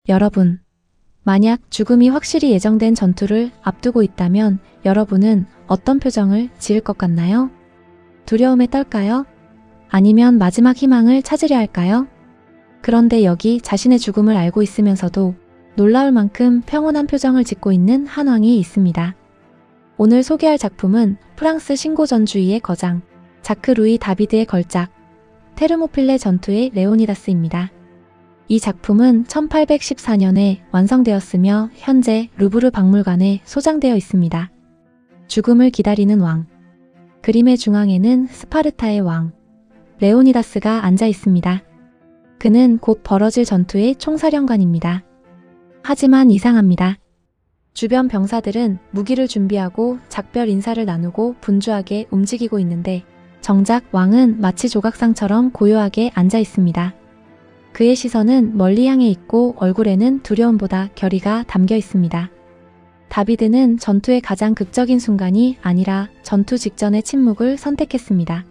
여러분, 만약 죽음이 확실히 예정된 전투를 앞두고 있다면 여러분은 어떤 표정을 지을 것 같나요? 두려움에 떨까요? 아니면 마지막 희망을 찾으려 할까요? 그런데 여기 자신의 죽음을 알고 있으면서도 놀라울 만큼 평온한 표정을 짓고 있는 한 왕이 있습니다. 오늘 소개할 작품은 프랑스 신고전주의의 거장, 자크 루이 다비드의 걸작, 테르모필레 전투의 레오니다스입니다. 이 작품은 1814년에 완성되었으며 현재 루브르 박물관에 소장되어 있습니다. 죽음을 기다리는 왕. 그림의 중앙에는 스파르타의 왕, 레오니다스가 앉아 있습니다. 그는 곧 벌어질 전투의 총사령관입니다. 하지만 이상합니다. 주변 병사들은 무기를 준비하고 작별 인사를 나누고 분주하게 움직이고 있는데 정작 왕은 마치 조각상처럼 고요하게 앉아 있습니다. 그의 시선은 멀리 향해 있고 얼굴에는 두려움보다 결의가 담겨 있습니다. 다비드는 전투의 가장 극적인 순간이 아니라 전투 직전의 침묵을 선택했습니다.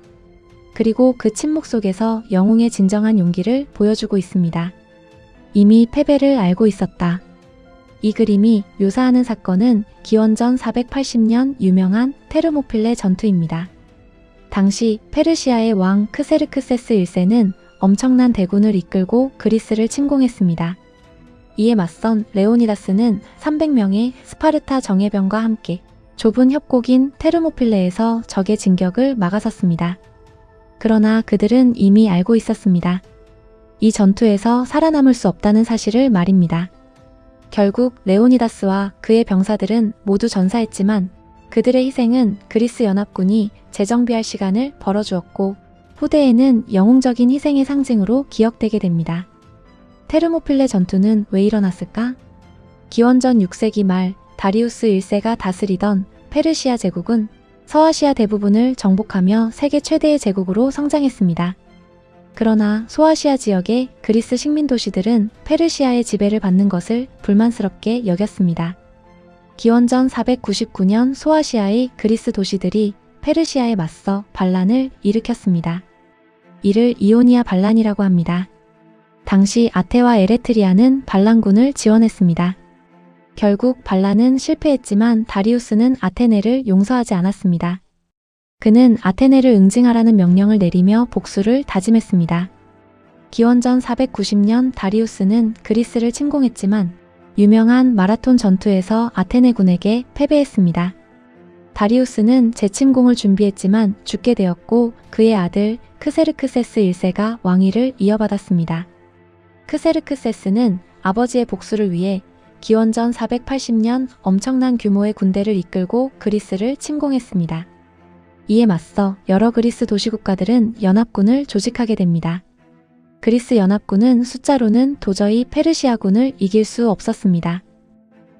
그리고 그 침묵 속에서 영웅의 진정한 용기를 보여주고 있습니다. 이미 패배를 알고 있었다. 이 그림이 묘사하는 사건은 기원전 480년 유명한 테르모필레 전투입니다. 당시 페르시아의 왕 크세르크세스 1세는 엄청난 대군을 이끌고 그리스를 침공했습니다. 이에 맞선 레오니다스는 300명의 스파르타 정예병과 함께 좁은 협곡인 테르모필레에서 적의 진격을 막아섰습니다. 그러나 그들은 이미 알고 있었습니다. 이 전투에서 살아남을 수 없다는 사실을 말입니다. 결국 레오니다스와 그의 병사들은 모두 전사했지만 그들의 희생은 그리스 연합군이 재정비할 시간을 벌어주었고 후대에는 영웅적인 희생의 상징으로 기억되게 됩니다. 테르모필레 전투는 왜 일어났을까? 기원전 6세기 말 다리우스 1세가 다스리던 페르시아 제국은 서아시아 대부분을 정복하며 세계 최대의 제국으로 성장했습니다. 그러나 소아시아 지역의 그리스 식민 도시들은 페르시아의 지배를 받는 것을 불만스럽게 여겼습니다. 기원전 499년 소아시아의 그리스 도시들이 페르시아에 맞서 반란을 일으켰습니다. 이를 이오니아 반란이라고 합니다. 당시 아테와 에레트리아는 반란군을 지원했습니다. 결국 반란은 실패했지만 다리우스는 아테네를 용서하지 않았습니다. 그는 아테네를 응징하라는 명령을 내리며 복수를 다짐했습니다. 기원전 490년 다리우스는 그리스를 침공했지만 유명한 마라톤 전투에서 아테네군에게 패배했습니다. 다리우스는 재침공을 준비했지만 죽게 되었고 그의 아들 크세르크세스 1세가 왕위를 이어받았습니다. 크세르크세스는 아버지의 복수를 위해 기원전 480년 엄청난 규모의 군대를 이끌고 그리스를 침공했습니다. 이에 맞서 여러 그리스 도시국가들은 연합군을 조직하게 됩니다. 그리스 연합군은 숫자로는 도저히 페르시아군을 이길 수 없었습니다.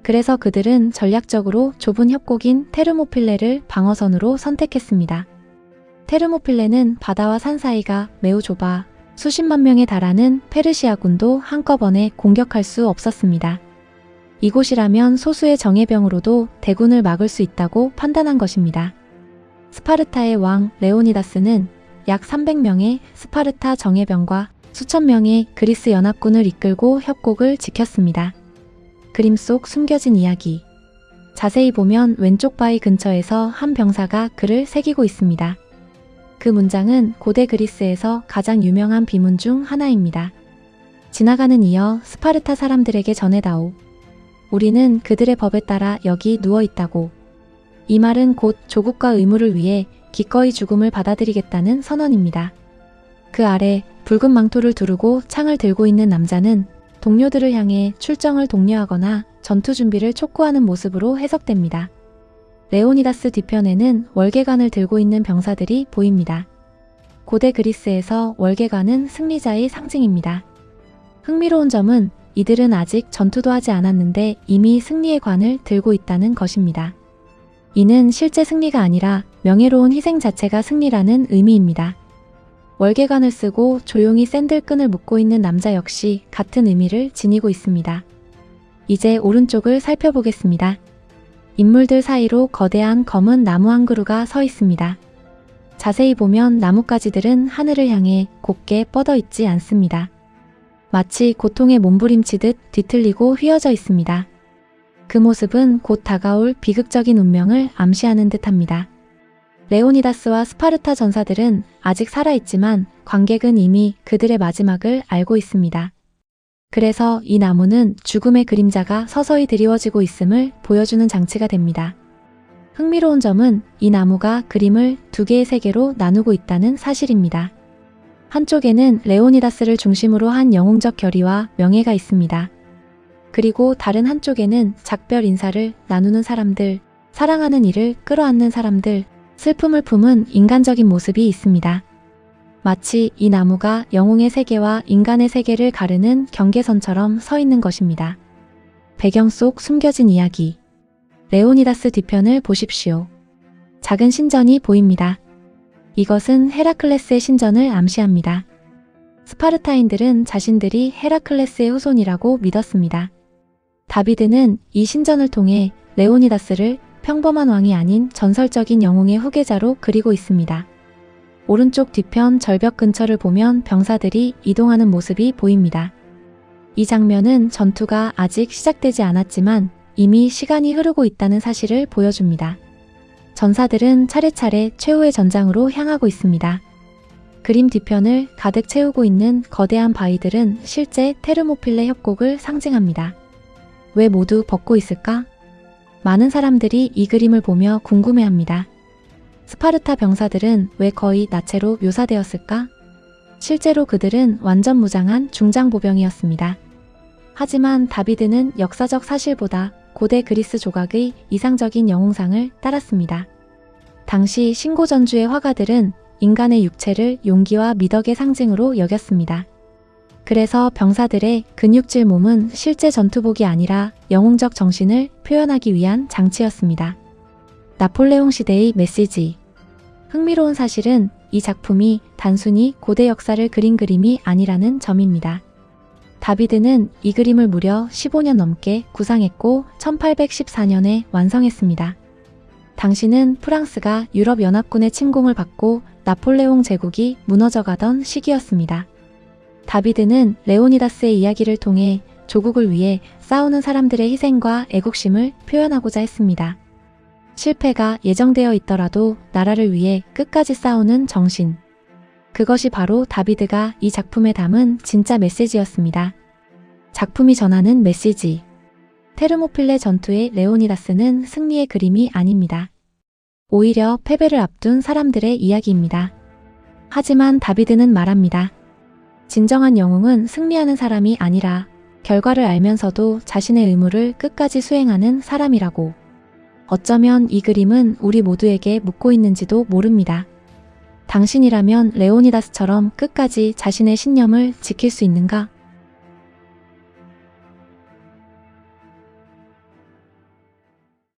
그래서 그들은 전략적으로 좁은 협곡인 테르모필레를 방어선으로 선택했습니다. 테르모필레는 바다와 산 사이가 매우 좁아 수십만 명에 달하는 페르시아군도 한꺼번에 공격할 수 없었습니다. 이곳이라면 소수의 정예병으로도 대군을 막을 수 있다고 판단한 것입니다. 스파르타의 왕 레오니다스는 약 300명의 스파르타 정예병과 수천 명의 그리스 연합군을 이끌고 협곡을 지켰습니다. 그림 속 숨겨진 이야기. 자세히 보면 왼쪽 바위 근처에서 한 병사가 글을 새기고 있습니다. 그 문장은 고대 그리스에서 가장 유명한 비문 중 하나입니다. 지나가는 이여 스파르타 사람들에게 전해다오. 우리는 그들의 법에 따라 여기 누워 있다고. 이 말은 곧 조국과 의무를 위해 기꺼이 죽음을 받아들이겠다는 선언입니다. 그 아래 붉은 망토를 두르고 창을 들고 있는 남자는 동료들을 향해 출정을 독려하거나 전투 준비를 촉구하는 모습으로 해석됩니다. 레오니다스 뒤편에는 월계관을 들고 있는 병사들이 보입니다. 고대 그리스에서 월계관은 승리자의 상징입니다. 흥미로운 점은 이들은 아직 전투도 하지 않았는데 이미 승리의 관을 들고 있다는 것입니다. 이는 실제 승리가 아니라 명예로운 희생 자체가 승리라는 의미입니다. 월계관을 쓰고 조용히 샌들끈을 묶고 있는 남자 역시 같은 의미를 지니고 있습니다. 이제 오른쪽을 살펴보겠습니다. 인물들 사이로 거대한 검은 나무 한 그루가 서 있습니다. 자세히 보면 나뭇가지들은 하늘을 향해 곱게 뻗어 있지 않습니다. 마치 고통에 몸부림치듯 뒤틀리고 휘어져 있습니다. 그 모습은 곧 다가올 비극적인 운명을 암시하는 듯합니다. 레오니다스와 스파르타 전사들은 아직 살아있지만 관객은 이미 그들의 마지막을 알고 있습니다. 그래서 이 나무는 죽음의 그림자가 서서히 드리워지고 있음을 보여주는 장치가 됩니다. 흥미로운 점은 이 나무가 그림을 두 개의 세계로 나누고 있다는 사실입니다. 한쪽에는 레오니다스를 중심으로 한 영웅적 결의와 명예가 있습니다. 그리고 다른 한쪽에는 작별 인사를 나누는 사람들, 사랑하는 이를 끌어안는 사람들, 슬픔을 품은 인간적인 모습이 있습니다. 마치 이 나무가 영웅의 세계와 인간의 세계를 가르는 경계선처럼 서 있는 것입니다. 배경 속 숨겨진 이야기. 레오니다스 뒤편을 보십시오. 작은 신전이 보입니다. 이것은 헤라클레스의 신전을 암시합니다. 스파르타인들은 자신들이 헤라클레스의 후손이라고 믿었습니다. 다비드는 이 신전을 통해 레오니다스를 평범한 왕이 아닌 전설적인 영웅의 후계자로 그리고 있습니다. 오른쪽 뒤편 절벽 근처를 보면 병사들이 이동하는 모습이 보입니다. 이 장면은 전투가 아직 시작되지 않았지만 이미 시간이 흐르고 있다는 사실을 보여줍니다. 전사들은 차례차례 최후의 전장으로 향하고 있습니다. 그림 뒤편을 가득 채우고 있는 거대한 바위들은 실제 테르모필레 협곡을 상징합니다. 왜 모두 벗고 있을까? 많은 사람들이 이 그림을 보며 궁금해합니다. 스파르타 병사들은 왜 거의 나체로 묘사되었을까? 실제로 그들은 완전 무장한 중장보병이었습니다. 하지만 다비드는 역사적 사실보다 고대 그리스 조각의 이상적인 영웅상을 따랐습니다. 당시 신고전주의 화가들은 인간의 육체를 용기와 미덕의 상징으로 여겼습니다. 그래서 병사들의 근육질 몸은 실제 전투복이 아니라 영웅적 정신을 표현하기 위한 장치였습니다. 나폴레옹 시대의 메시지. 흥미로운 사실은 이 작품이 단순히 고대 역사를 그린 그림이 아니라는 점입니다. 다비드는 이 그림을 무려 15년 넘게 구상했고 1814년에 완성했습니다. 당시는 프랑스가 유럽연합군의 침공을 받고 나폴레옹 제국이 무너져가던 시기였습니다. 다비드는 레오니다스의 이야기를 통해 조국을 위해 싸우는 사람들의 희생과 애국심을 표현하고자 했습니다. 실패가 예정되어 있더라도 나라를 위해 끝까지 싸우는 정신. 그것이 바로 다비드가 이 작품에 담은 진짜 메시지였습니다. 작품이 전하는 메시지. 테르모필레 전투의 레오니다스는 승리의 그림이 아닙니다. 오히려 패배를 앞둔 사람들의 이야기입니다. 하지만 다비드는 말합니다. 진정한 영웅은 승리하는 사람이 아니라 결과를 알면서도 자신의 의무를 끝까지 수행하는 사람이라고. 어쩌면 이 그림은 우리 모두에게 묻고 있는지도 모릅니다. 당신이라면 레오니다스처럼 끝까지 자신의 신념을 지킬 수 있는가?